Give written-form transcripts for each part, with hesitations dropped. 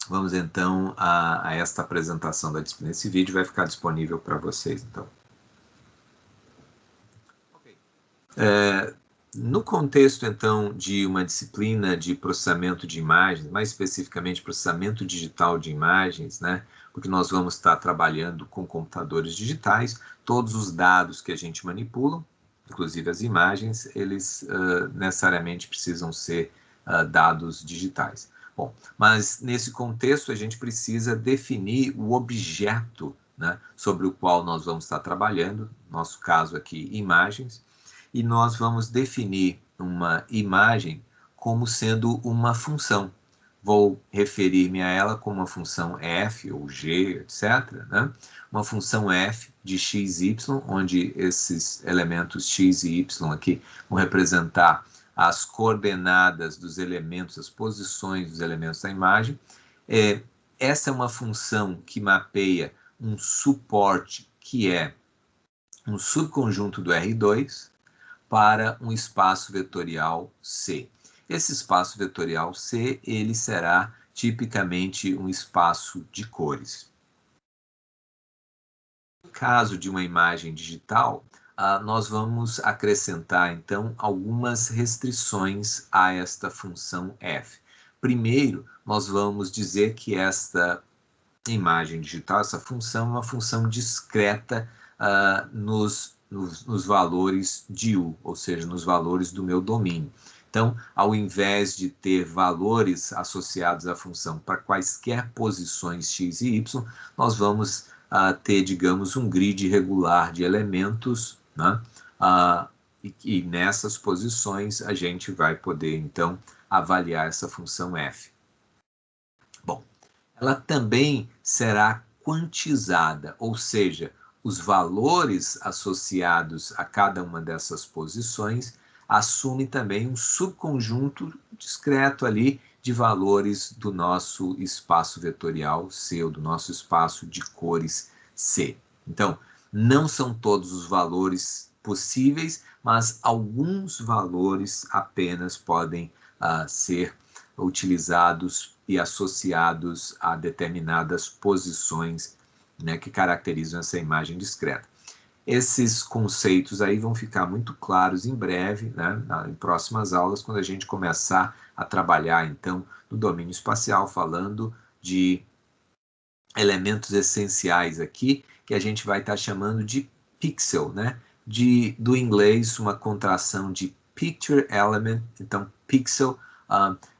vamos então a esta apresentação da disciplina. Esse vídeo vai ficar disponível para vocês, então. No contexto, então, de uma disciplina de processamento de imagens, mais especificamente processamento digital de imagens, né? Porque nós vamos estar trabalhando com computadores digitais, todos os dados que a gente manipula, inclusive as imagens, eles necessariamente precisam ser dados digitais. Bom, mas nesse contexto a gente precisa definir o objeto, né, sobre o qual nós vamos estar trabalhando, no nosso caso aqui, imagens, e nós vamos definir uma imagem como sendo uma função. Vou referir-me a ela como uma função f ou g, etc., né? Uma função f de x, y, onde esses elementos x e y aqui vão representar as coordenadas dos elementos, as posições dos elementos da imagem. Essa é uma função que mapeia um suporte que é um subconjunto do R2 para um espaço vetorial C. Esse espaço vetorial C, ele será tipicamente um espaço de cores. No caso de uma imagem digital, nós vamos acrescentar, então, algumas restrições a esta função f. Primeiro, nós vamos dizer que esta imagem digital, essa função, é uma função discreta nos valores de U, ou seja, nos valores do meu domínio. Então, ao invés de ter valores associados à função para quaisquer posições x e y, nós vamos ter, digamos, um grid regular de elementos, né? E nessas posições a gente vai poder, então, avaliar essa função f. Bom, ela também será quantizada, ou seja, os valores associados a cada uma dessas posições assumem também um subconjunto discreto ali de valores do nosso espaço vetorial C, ou do nosso espaço de cores C. Então, não são todos os valores possíveis, mas alguns valores apenas podem ser utilizados e associados a determinadas posições, né, que caracterizam essa imagem discreta. Esses conceitos aí vão ficar muito claros em breve, né, em próximas aulas, quando a gente começar a trabalhar, então, no domínio espacial, falando de elementos essenciais aqui, que a gente vai estar chamando de pixel, né? Do inglês, uma contração de picture element. Então, pixel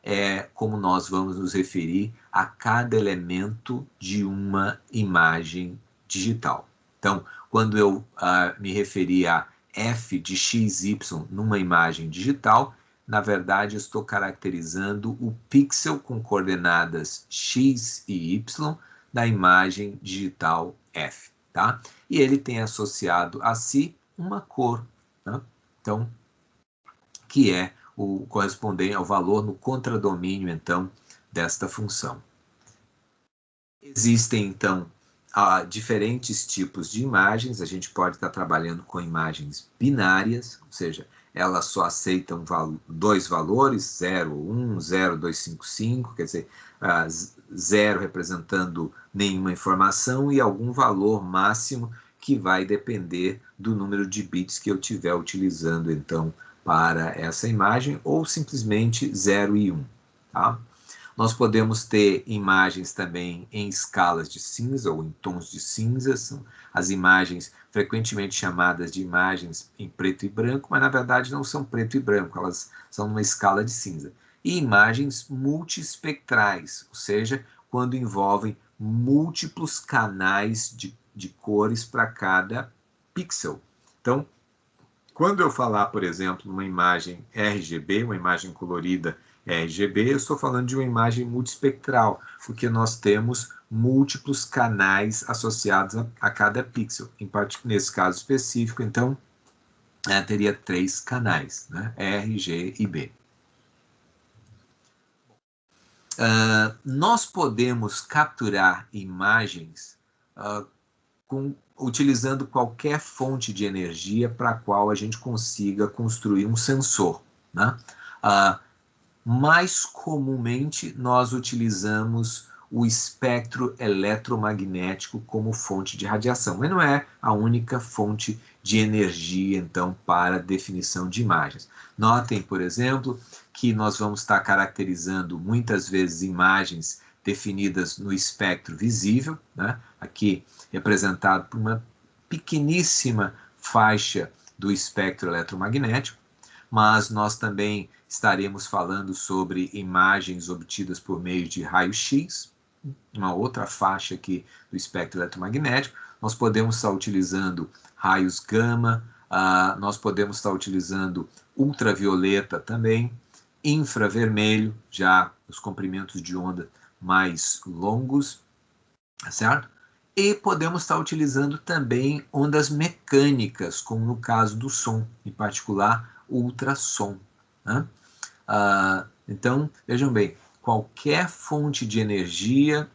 é como nós vamos nos referir a cada elemento de uma imagem digital. Então, quando eu me referi a f de xy numa imagem digital, na verdade, estou caracterizando o pixel com coordenadas x e y da imagem digital f, tá? E ele tem associado a si uma cor, tá? Então, que é o correspondente ao valor no contradomínio, então, desta função. Existem, então, diferentes tipos de imagens. A gente pode estar trabalhando com imagens binárias, ou seja, elas só aceitam dois valores, 0, 1, 0, 2, 5, 5, quer dizer, 0 representando nenhuma informação e algum valor máximo que vai depender do número de bits que eu estiver utilizando, então, para essa imagem, ou simplesmente 0 e 1, tá? Nós podemos ter imagens também em escalas de cinza ou em tons de cinza, são as imagens frequentemente chamadas de imagens em preto e branco, mas na verdade não são preto e branco, elas são numa escala de cinza. E imagens multiespectrais, ou seja, quando envolvem múltiplos canais de cores para cada pixel. Então, quando eu falar, por exemplo, numa imagem RGB, uma imagem colorida RGB, eu estou falando de uma imagem multiespectral, porque nós temos múltiplos canais associados a cada pixel. Nesse caso específico, então, teria 3 canais, né? R, G e B. Nós podemos capturar imagens utilizando qualquer fonte de energia para a qual a gente consiga construir um sensor, né? Mais comumente, nós utilizamos o espectro eletromagnético como fonte de radiação, mas não é a única fonte de energia, então, para definição de imagens. Notem, por exemplo, que nós vamos estar caracterizando muitas vezes imagens definidas no espectro visível, né? Aqui representado por uma pequeníssima faixa do espectro eletromagnético, mas nós também estaremos falando sobre imagens obtidas por meio de raio-x, uma outra faixa aqui do espectro eletromagnético. Nós podemos estar utilizando raios gama, nós podemos estar utilizando ultravioleta também, infravermelho, já os comprimentos de onda mais longos, certo? E podemos estar utilizando também ondas mecânicas, como no caso do som, em particular ultrassom, né? Então, vejam bem, qualquer fonte de energia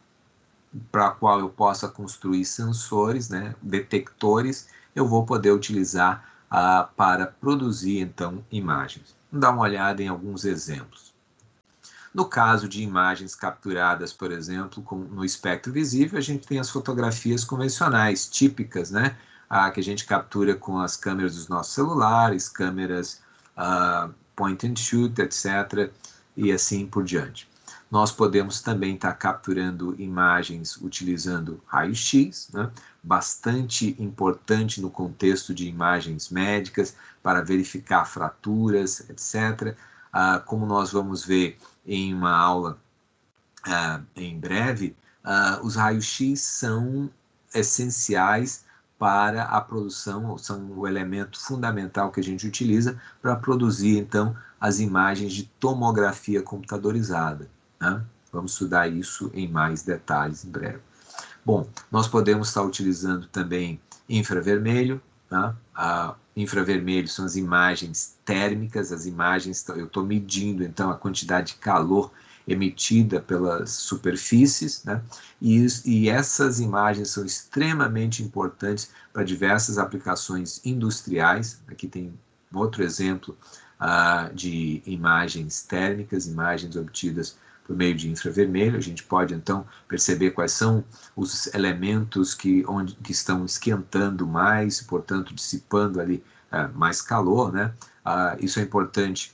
para a qual eu possa construir sensores, né, detectores, eu vou poder utilizar para produzir, então, imagens. Vamos dar uma olhada em alguns exemplos. No caso de imagens capturadas, por exemplo, no espectro visível, a gente tem as fotografias convencionais, típicas, né, que a gente captura com as câmeras dos nossos celulares, câmeras point and shoot, etc., e assim por diante. Nós podemos também estar capturando imagens utilizando raio-x, né? Bastante importante no contexto de imagens médicas, para verificar fraturas, etc. Como nós vamos ver em uma aula em breve, os raios-x são essenciais para a produção, são o elemento fundamental que a gente utiliza para produzir, então, as imagens de tomografia computadorizada, né? Vamos estudar isso em mais detalhes em breve. Bom, nós podemos estar utilizando também infravermelho, tá? Infravermelho são as imagens térmicas, as imagens, eu estou medindo então a quantidade de calor emitida pelas superfícies, né? E essas imagens são extremamente importantes para diversas aplicações industriais. Aqui tem outro exemplo de imagens térmicas, imagens obtidas por meio de infravermelho. A gente pode então perceber quais são os elementos que estão esquentando mais, portanto dissipando ali mais calor, né? Isso é importante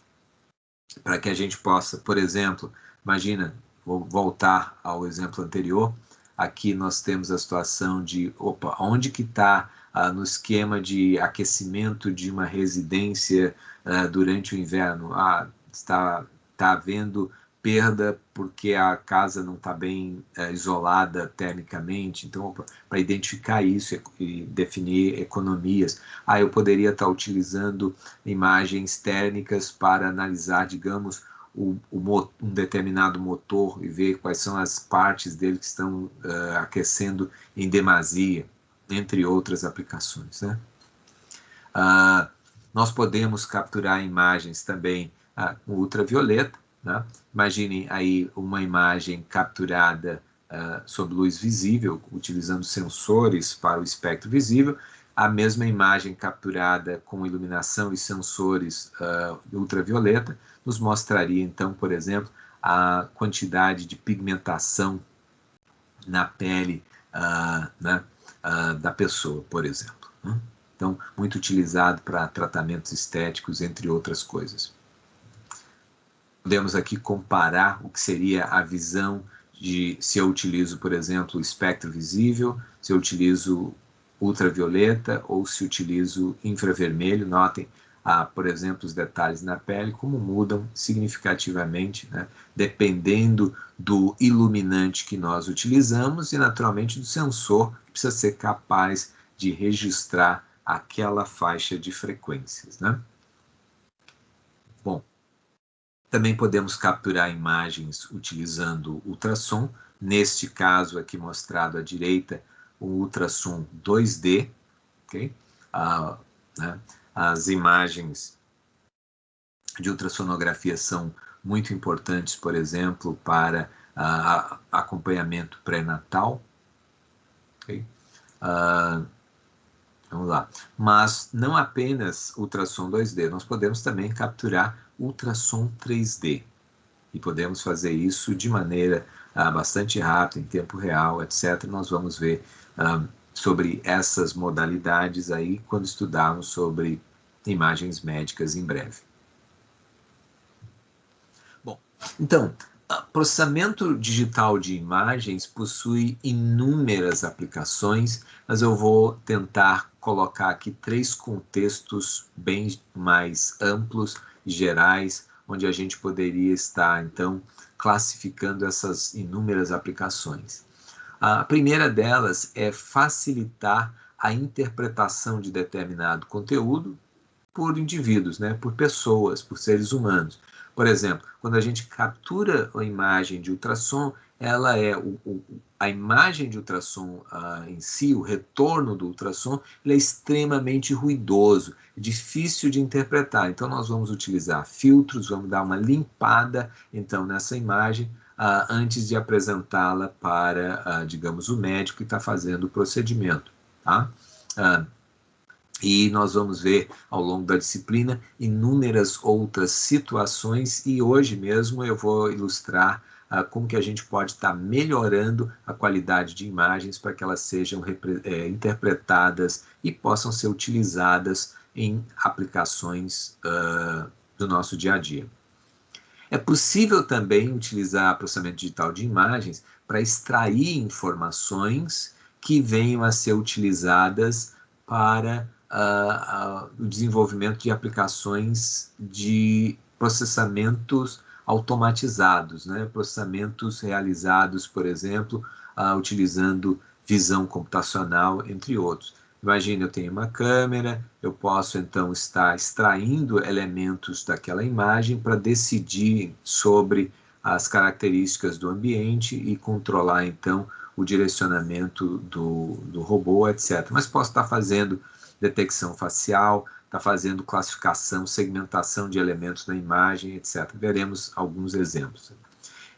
para que a gente possa, por exemplo, imagina, vou voltar ao exemplo anterior, aqui nós temos a situação de, onde que está no esquema de aquecimento de uma residência durante o inverno? Está havendo perda porque a casa não está bem isolada termicamente, então para identificar isso e definir economias. Eu poderia estar utilizando imagens térmicas para analisar, digamos, um determinado motor e ver quais são as partes dele que estão aquecendo em demasia, entre outras aplicações, né? Nós podemos capturar imagens também com ultravioleta, né? Imaginem aí uma imagem capturada sob luz visível, utilizando sensores para o espectro visível, a mesma imagem capturada com iluminação e sensores ultravioleta nos mostraria, então, por exemplo, a quantidade de pigmentação na pele né, da pessoa, por exemplo, né? Então, muito utilizado para tratamentos estéticos, entre outras coisas. Podemos aqui comparar o que seria a visão de se eu utilizo, por exemplo, o espectro visível, se eu utilizo ultravioleta ou se utilizo infravermelho. Notem, por exemplo, os detalhes na pele, como mudam significativamente, né, dependendo do iluminante que nós utilizamos e, naturalmente, do sensor que precisa ser capaz de registrar aquela faixa de frequências, né? Bom, também podemos capturar imagens utilizando ultrassom. Neste caso aqui mostrado à direita, o ultrassom 2D, ok? Né? As imagens de ultrassonografia são muito importantes, por exemplo, para acompanhamento pré-natal, ok? Vamos lá. Mas não apenas ultrassom 2D, nós podemos também capturar ultrassom 3D. e podemos fazer isso de maneira bastante rápida, em tempo real, etc. Nós vamos ver sobre essas modalidades aí quando estudarmos sobre imagens médicas em breve. Bom, então, processamento digital de imagens possui inúmeras aplicações, mas eu vou tentar colocar aqui 3 contextos bem mais amplos, gerais, onde a gente poderia estar, então, classificando essas inúmeras aplicações. A primeira delas é facilitar a interpretação de determinado conteúdo por indivíduos, né, por pessoas, por seres humanos. Por exemplo, quando a gente captura a imagem de ultrassom, ela é a imagem de ultrassom em si, o retorno do ultrassom, ele é extremamente ruidoso, difícil de interpretar. Então nós vamos utilizar filtros, vamos dar uma limpada então nessa imagem antes de apresentá-la para, digamos, o médico que está fazendo o procedimento, tá? E nós vamos ver ao longo da disciplina inúmeras outras situações e hoje mesmo eu vou ilustrar como que a gente pode estar melhorando a qualidade de imagens para que elas sejam interpretadas e possam ser utilizadas em aplicações do nosso dia a dia. É possível também utilizar processamento digital de imagens para extrair informações que venham a ser utilizadas para o desenvolvimento de aplicações de processamentos automatizados, né? Processamentos realizados, por exemplo, utilizando visão computacional, entre outros. Imagina, eu tenho uma câmera, eu posso então estar extraindo elementos daquela imagem para decidir sobre as características do ambiente e controlar então o direcionamento do robô, etc. Mas posso estar fazendo detecção facial, está fazendo classificação, segmentação de elementos na imagem, etc. Veremos alguns exemplos.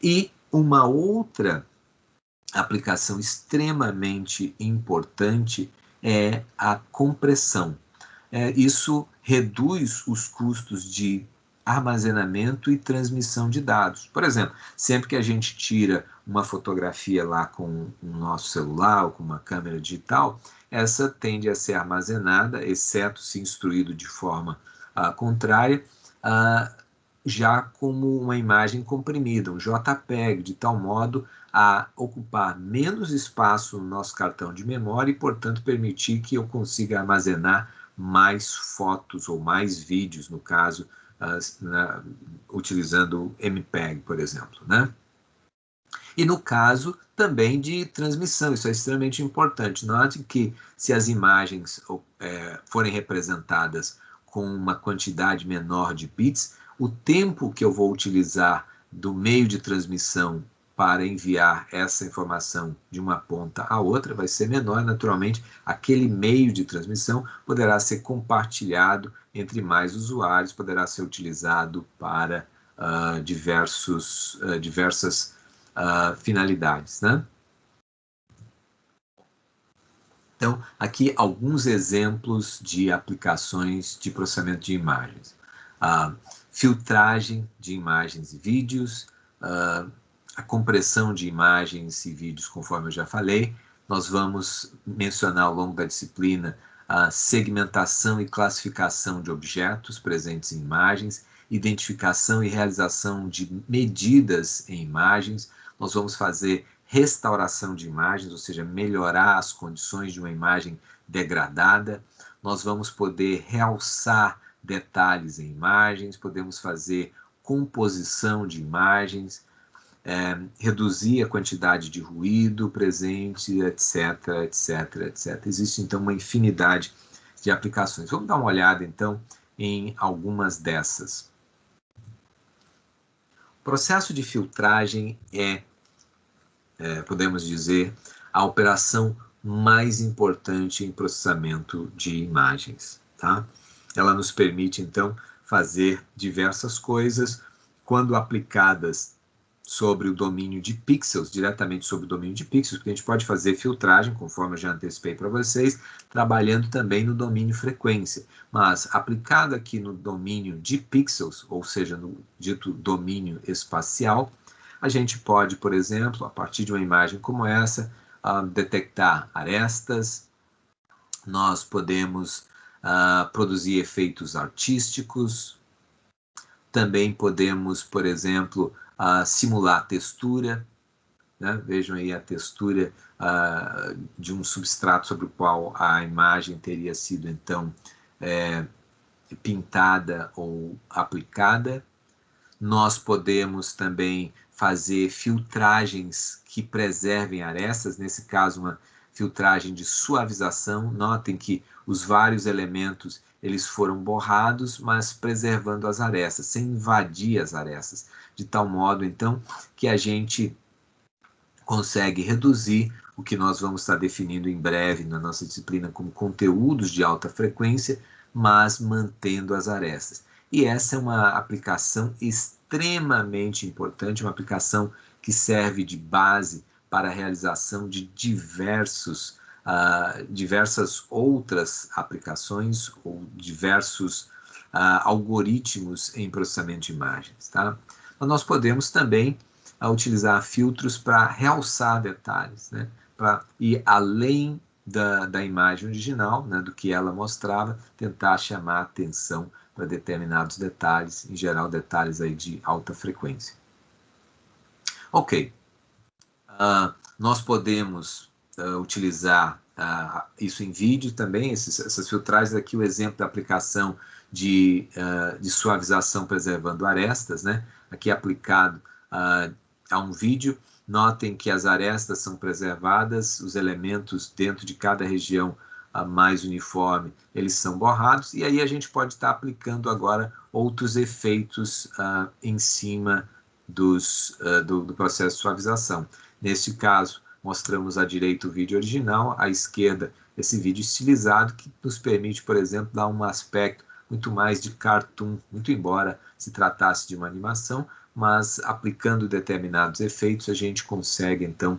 E uma outra aplicação extremamente importante é a compressão. Isso reduz os custos de armazenamento e transmissão de dados. Por exemplo, sempre que a gente tira uma fotografia lá com o nosso celular ou com uma câmera digital, essa tende a ser armazenada, exceto se instruído de forma contrária, já como uma imagem comprimida, um JPEG, de tal modo a ocupar menos espaço no nosso cartão de memória e, portanto, permitir que eu consiga armazenar mais fotos ou mais vídeos, no caso, utilizando o MPEG, por exemplo, né? E no caso também de transmissão, isso é extremamente importante. Note que se as imagens forem representadas com uma quantidade menor de bits, o tempo que eu vou utilizar do meio de transmissão para enviar essa informação de uma ponta à outra vai ser menor. Naturalmente, aquele meio de transmissão poderá ser compartilhado entre mais usuários, poderá ser utilizado para diversas finalidades, né? Então, aqui alguns exemplos de aplicações de processamento de imagens. Filtragem de imagens e vídeos, a compressão de imagens e vídeos, conforme eu já falei. Nós vamos mencionar ao longo da disciplina a segmentação e classificação de objetos presentes em imagens, identificação e realização de medidas em imagens. Nós vamos fazer restauração de imagens, ou seja, melhorar as condições de uma imagem degradada. Nós vamos poder realçar detalhes em imagens, podemos fazer composição de imagens, reduzir a quantidade de ruído presente, etc, etc, etc. Existe, então, uma infinidade de aplicações. Vamos dar uma olhada, então, em algumas dessas. O processo de filtragem podemos dizer, a operação mais importante em processamento de imagens, tá? Ela nos permite, então, fazer diversas coisas quando aplicadas sobre o domínio de pixels, diretamente sobre o domínio de pixels, porque a gente pode fazer filtragem, conforme eu já antecipei para vocês, trabalhando também no domínio frequência. Mas, aplicado aqui no domínio de pixels, ou seja, no dito domínio espacial, a gente pode, por exemplo, a partir de uma imagem como essa, detectar arestas, nós podemos produzir efeitos artísticos, também podemos, por exemplo, simular textura, né? Vejam aí a textura de um substrato sobre o qual a imagem teria sido, então, pintada ou aplicada. Nós podemos também fazer filtragens que preservem arestas, nesse caso uma filtragem de suavização. Notem que os vários elementos eles foram borrados, mas preservando as arestas, sem invadir as arestas, de tal modo então que a gente consegue reduzir o que nós vamos estar definindo em breve na nossa disciplina como conteúdos de alta frequência, mas mantendo as arestas. E essa é uma aplicação extremamente importante, uma aplicação que serve de base para a realização de diversas outras aplicações ou diversos algoritmos em processamento de imagens. Tá? Então, nós podemos também utilizar filtros para realçar detalhes, né? Para ir além da imagem original, né, do que ela mostrava, tentar chamar a atenção para determinados detalhes, em geral detalhes aí de alta frequência. Ok, nós podemos utilizar isso em vídeo também, essas filtragens aqui, o exemplo da aplicação de suavização preservando arestas, né? Aqui aplicado a um vídeo. Notem que as arestas são preservadas, os elementos dentro de cada região mais uniforme, eles são borrados, e aí a gente pode estar aplicando agora outros efeitos em cima do processo de suavização. Neste caso, mostramos à direita o vídeo original, à esquerda esse vídeo estilizado, que nos permite, por exemplo, dar um aspecto muito mais de cartoon, muito embora se tratasse de uma animação, mas aplicando determinados efeitos a gente consegue, então,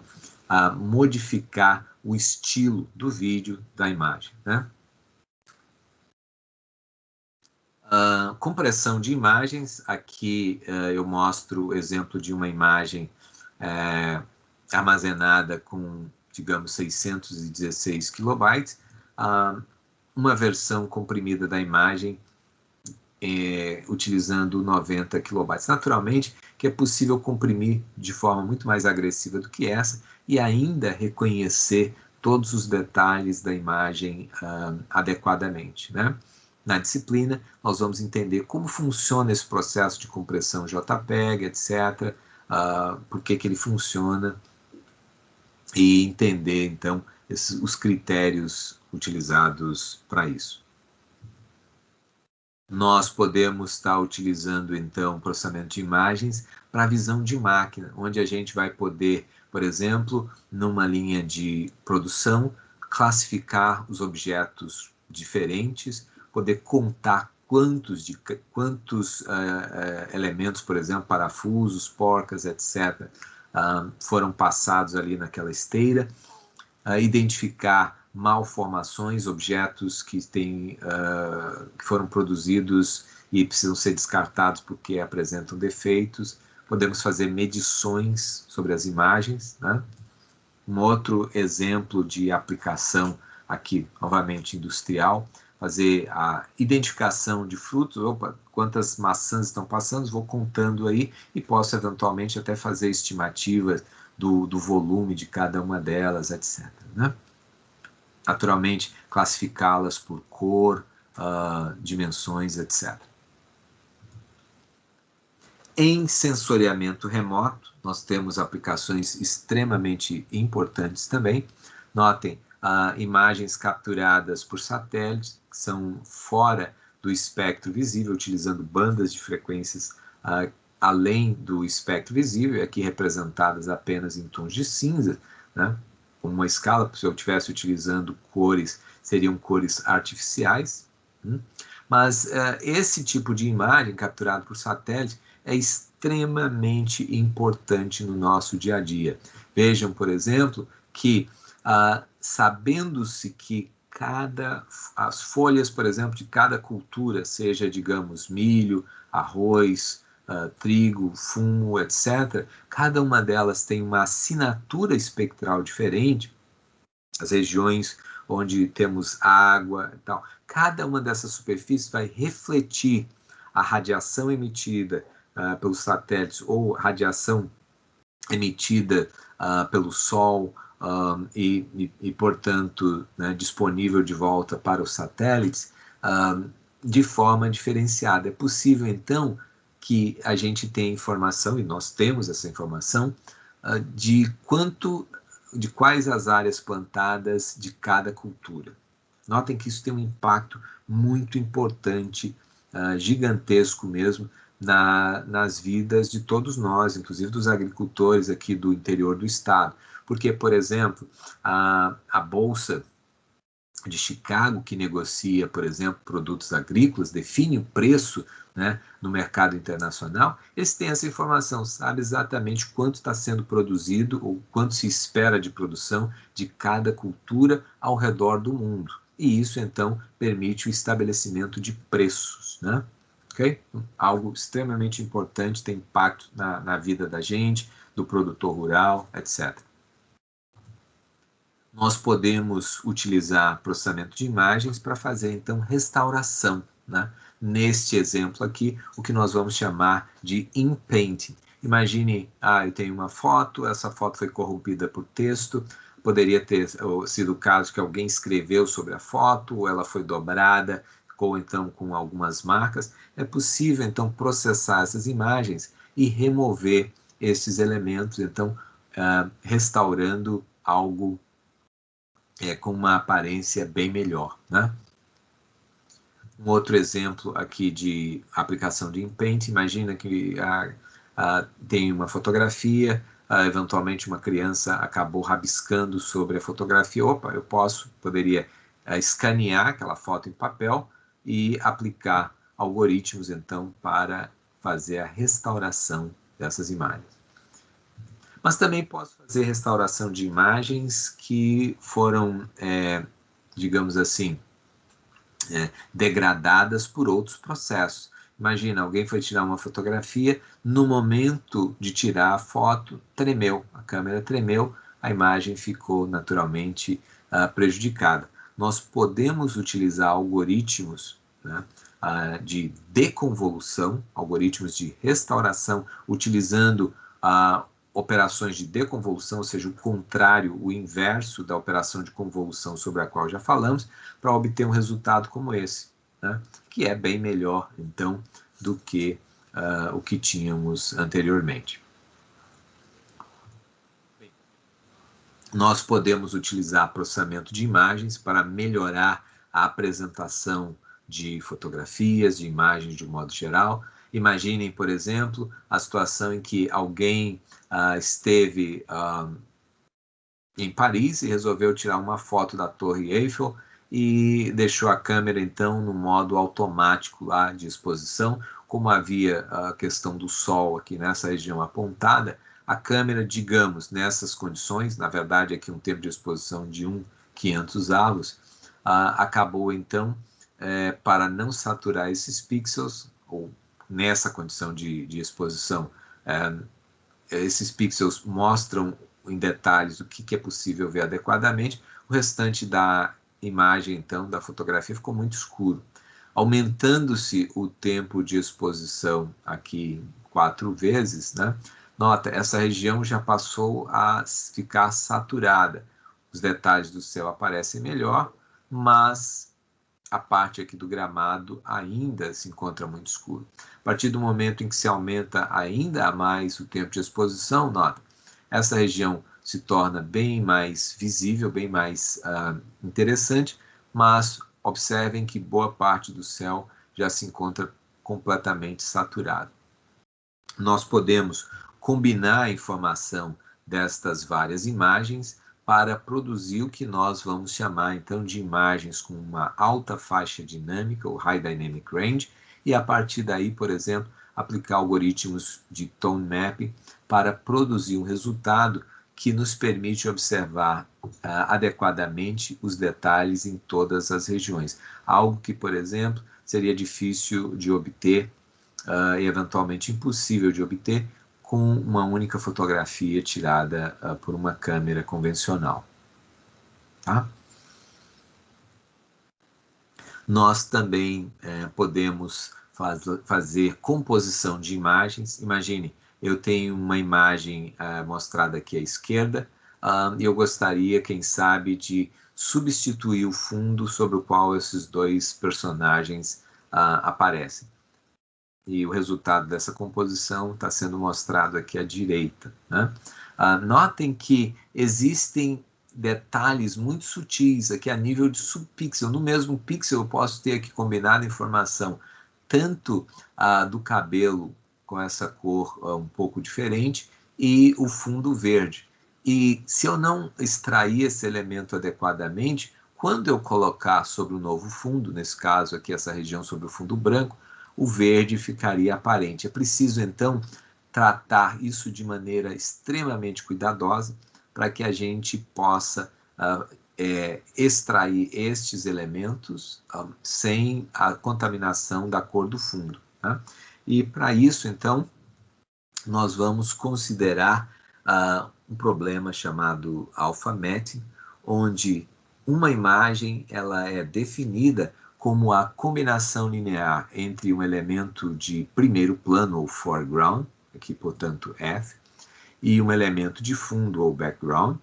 modificar o estilo do vídeo, da imagem, né? Compressão de imagens, aqui eu mostro o exemplo de uma imagem armazenada com, digamos, 616 kilobytes, uma versão comprimida da imagem utilizando 90 kilobytes. Naturalmente que é possível comprimir de forma muito mais agressiva do que essa e ainda reconhecer todos os detalhes da imagem adequadamente, né? Na disciplina, nós vamos entender como funciona esse processo de compressão JPEG, etc., por que ele funciona, e entender, então, os critérios utilizados para isso. Nós podemos estar utilizando, então, processamento de imagens para visão de máquina, onde a gente vai poder, por exemplo, numa linha de produção, classificar os objetos diferentes, poder contar quantos elementos, por exemplo, parafusos, porcas, etc., foram passados ali naquela esteira, identificar malformações, objetos que foram produzidos e precisam ser descartados porque apresentam defeitos. Podemos fazer medições sobre as imagens, né? Um outro exemplo de aplicação aqui, novamente industrial, fazer a identificação de frutos. Opa, quantas maçãs estão passando, vou contando aí e posso eventualmente até fazer estimativas do volume de cada uma delas, etc., né? Naturalmente, classificá-las por cor, dimensões, etc. Em sensoriamento remoto, nós temos aplicações extremamente importantes também. Notem, imagens capturadas por satélite, que são fora do espectro visível, utilizando bandas de frequências além do espectro visível, aqui representadas apenas em tons de cinza, né? Uma escala, se eu estivesse utilizando cores, seriam cores artificiais. Mas esse tipo de imagem capturada por satélite é extremamente extremamente importante no nosso dia a dia. Vejam, por exemplo, que sabendo-se que as folhas, por exemplo, de cada cultura, seja, digamos, milho, arroz, trigo, fumo, etc., cada uma delas tem uma assinatura espectral diferente, as regiões onde temos água e tal, cada uma dessas superfícies vai refletir a radiação emitida pelos satélites ou radiação emitida pelo Sol portanto, né, disponível de volta para os satélites de forma diferenciada. É possível, então, que a gente tenha informação, e nós temos essa informação, de quais as áreas plantadas de cada cultura. Notem que isso tem um impacto muito importante, gigantesco mesmo, nas vidas de todos nós, inclusive dos agricultores aqui do interior do estado. Porque, por exemplo, a Bolsa de Chicago, que negocia, por exemplo, produtos agrícolas, define o preço, né, no mercado internacional, eles têm essa informação, sabe exatamente quanto está sendo produzido ou quanto se espera de produção de cada cultura ao redor do mundo. E isso, então, permite o estabelecimento de preços, né? Okay? Algo extremamente importante, tem impacto na vida da gente, do produtor rural, etc. Nós podemos utilizar processamento de imagens para fazer, então, restauração, né? Neste exemplo aqui, o que nós vamos chamar de inpainting. Imagine, eu tenho uma foto, essa foto foi corrompida por texto, poderia ter sido o caso que alguém escreveu sobre a foto, ou ela foi dobrada, ou então com algumas marcas. É possível, então, processar essas imagens e remover esses elementos, então, restaurando algo com uma aparência bem melhor, né? Um outro exemplo aqui de aplicação de Paint, imagina que tem uma fotografia, eventualmente uma criança acabou rabiscando sobre a fotografia, eu poderia escanear aquela foto em papel e aplicar algoritmos, então, para fazer a restauração dessas imagens. Mas também posso fazer restauração de imagens que foram, digamos assim, degradadas por outros processos. Imagina, alguém foi tirar uma fotografia, no momento de tirar a foto, tremeu, a câmera tremeu, a imagem ficou naturalmente prejudicada. Nós podemos utilizar algoritmos, né, de deconvolução, algoritmos de restauração, utilizando operações de deconvolução, ou seja, o contrário, o inverso da operação de convolução sobre a qual já falamos, para obter um resultado como esse, né? Que é bem melhor, então, do que o que tínhamos anteriormente. Nós podemos utilizar processamento de imagens para melhorar a apresentação de fotografias, de imagens de um modo geral. Imaginem, por exemplo, a situação em que alguém esteve em Paris e resolveu tirar uma foto da Torre Eiffel e deixou a câmera, então, no modo automático lá de exposição. Como havia a questão do sol aqui nessa região apontada, a câmera, digamos, nessas condições, na verdade aqui um tempo de exposição de 1/500 avos, acabou, então, para não saturar esses pixels, ou nessa condição de exposição, esses pixels mostram em detalhes o que é possível ver adequadamente, o restante da imagem, então, da fotografia ficou muito escuro. Aumentando-se o tempo de exposição aqui 4 vezes, né? Nota, essa região já passou a ficar saturada. Os detalhes do céu aparecem melhor, mas a parte aqui do gramado ainda se encontra muito escuro. A partir do momento em que se aumenta ainda mais o tempo de exposição, nota, essa região se torna bem mais visível, bem mais interessante, mas observem que boa parte do céu já se encontra completamente saturado. Nós podemos combinar a informação destas várias imagens para produzir o que nós vamos chamar, então, de imagens com uma alta faixa dinâmica, ou High Dynamic Range, e a partir daí, por exemplo, aplicar algoritmos de tone mapping para produzir um resultado que nos permite observar adequadamente os detalhes em todas as regiões. Algo que, por exemplo, seria difícil de obter e eventualmente impossível de obter com uma única fotografia tirada por uma câmera convencional. Tá? Nós também podemos fazer composição de imagens. Imagine, eu tenho uma imagem mostrada aqui à esquerda, e eu gostaria, quem sabe, de substituir o fundo sobre o qual esses dois personagens aparecem. E o resultado dessa composição está sendo mostrado aqui à direita, né? Notem que existem detalhes muito sutis aqui a nível de subpixel. No mesmo pixel eu posso ter aqui combinado informação tanto do cabelo com essa cor um pouco diferente e o fundo verde. E se eu não extrair esse elemento adequadamente, quando eu colocar sobre o novo fundo, nesse caso aqui essa região sobre o fundo branco, o verde ficaria aparente. É preciso, então, tratar isso de maneira extremamente cuidadosa para que a gente possa extrair estes elementos sem a contaminação da cor do fundo. Tá? E para isso, então, nós vamos considerar um problema chamado alpha matching, onde uma imagem ela é definida como a combinação linear entre um elemento de primeiro plano, ou foreground, aqui, portanto, F, e um elemento de fundo, ou background.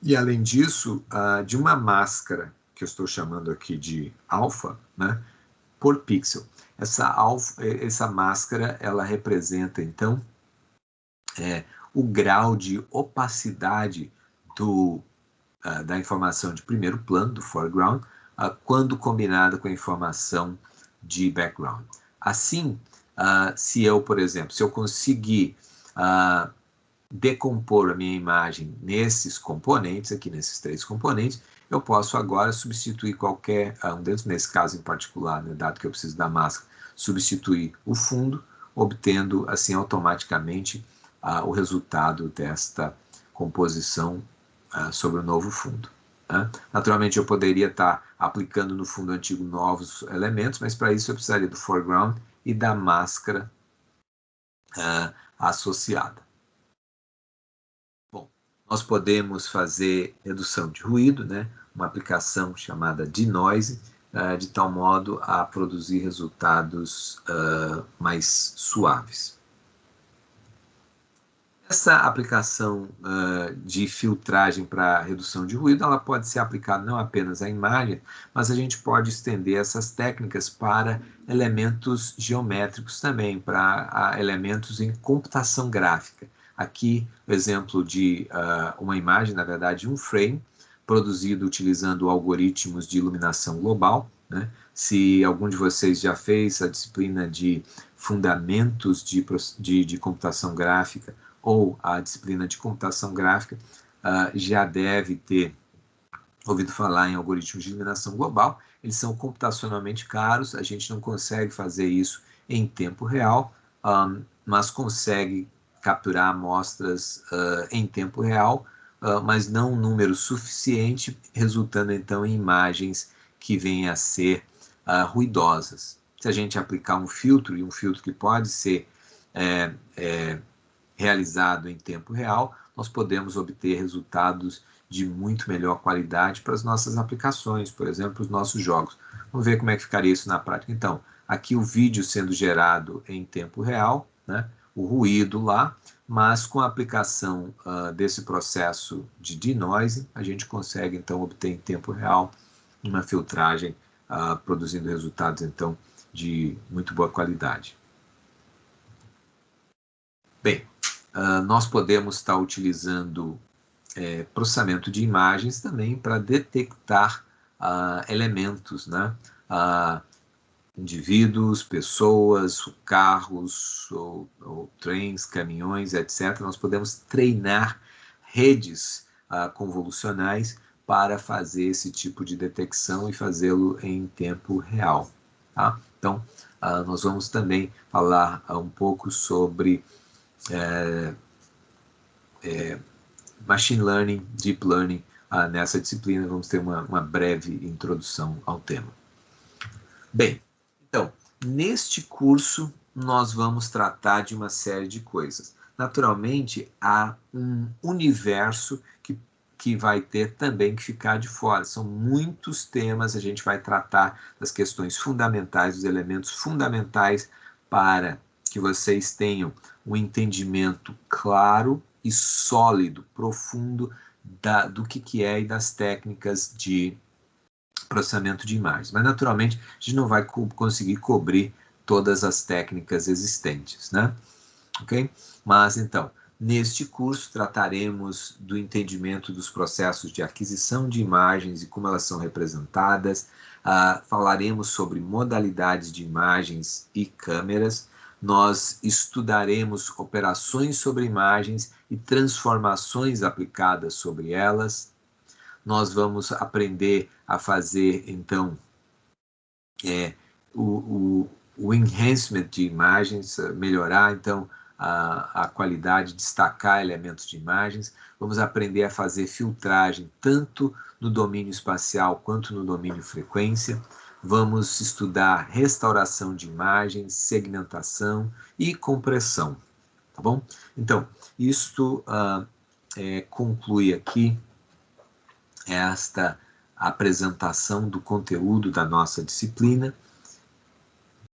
E, além disso, de uma máscara, que eu estou chamando aqui de alfa, né, por pixel. Essa máscara, ela representa, então, o grau de opacidade da informação de primeiro plano, do foreground, quando combinada com a informação de background. Assim, se eu, por exemplo, se eu conseguir decompor a minha imagem nesses componentes, aqui nesses três componentes, eu posso agora substituir qualquer um deles, nesse caso em particular, né, dado que eu preciso da máscara, substituir o fundo, obtendo assim automaticamente o resultado desta composição sobre o novo fundo. Né? Naturalmente, eu poderia estar aplicando no fundo antigo novos elementos, mas para isso eu precisaria do foreground e da máscara associada. Bom, nós podemos fazer redução de ruído, né? Uma aplicação chamada denoise, de tal modo a produzir resultados mais suaves. Essa aplicação de filtragem para redução de ruído, ela pode ser aplicada não apenas à imagem, mas a gente pode estender essas técnicas para elementos geométricos também, para elementos em computação gráfica. Aqui, o exemplo de uma imagem, na verdade, um frame, produzido utilizando algoritmos de iluminação global, né? Se algum de vocês já fez a disciplina de fundamentos de computação gráfica, ou a disciplina de computação gráfica, já deve ter ouvido falar em algoritmos de iluminação global. Eles são computacionalmente caros, a gente não consegue fazer isso em tempo real, mas consegue capturar amostras em tempo real, mas não um número suficiente, resultando então em imagens que venham a ser ruidosas. Se a gente aplicar um filtro, e um filtro que pode ser realizado em tempo real, nós podemos obter resultados de muito melhor qualidade para as nossas aplicações, por exemplo, os nossos jogos. Vamos ver como é que ficaria isso na prática. Então, aqui o vídeo sendo gerado em tempo real, né? O ruído lá, mas com a aplicação desse processo de denoising, a gente consegue então obter em tempo real uma filtragem produzindo resultados então de muito boa qualidade. Bem, nós podemos estar utilizando processamento de imagens também para detectar elementos, né? Indivíduos, pessoas, carros, ou trens, caminhões, etc. Nós podemos treinar redes convolucionais para fazer esse tipo de detecção e fazê-lo em tempo real. Tá? Então, nós vamos também falar um pouco sobre Machine Learning, Deep Learning. Nessa disciplina vamos ter uma breve introdução ao tema. Bem, então, neste curso nós vamos tratar de uma série de coisas. Naturalmente, há um universo que vai ter também que ficar de fora. São muitos temas, a gente vai tratar das questões fundamentais, dos elementos fundamentais para que vocês tenham um entendimento claro e sólido, profundo do que é e das técnicas de processamento de imagens. Mas, naturalmente, a gente não vai conseguir cobrir todas as técnicas existentes, né? Ok? Mas, então, neste curso trataremos do entendimento dos processos de aquisição de imagens e como elas são representadas, falaremos sobre modalidades de imagens e câmeras, nós estudaremos operações sobre imagens e transformações aplicadas sobre elas, nós vamos aprender a fazer, então, o enhancement de imagens, melhorar, então, a qualidade, destacar elementos de imagens. Vamos aprender a fazer filtragem, tanto no domínio espacial quanto no domínio frequência. Vamos estudar restauração de imagens, segmentação e compressão, tá bom? Então, isto conclui aqui esta apresentação do conteúdo da nossa disciplina.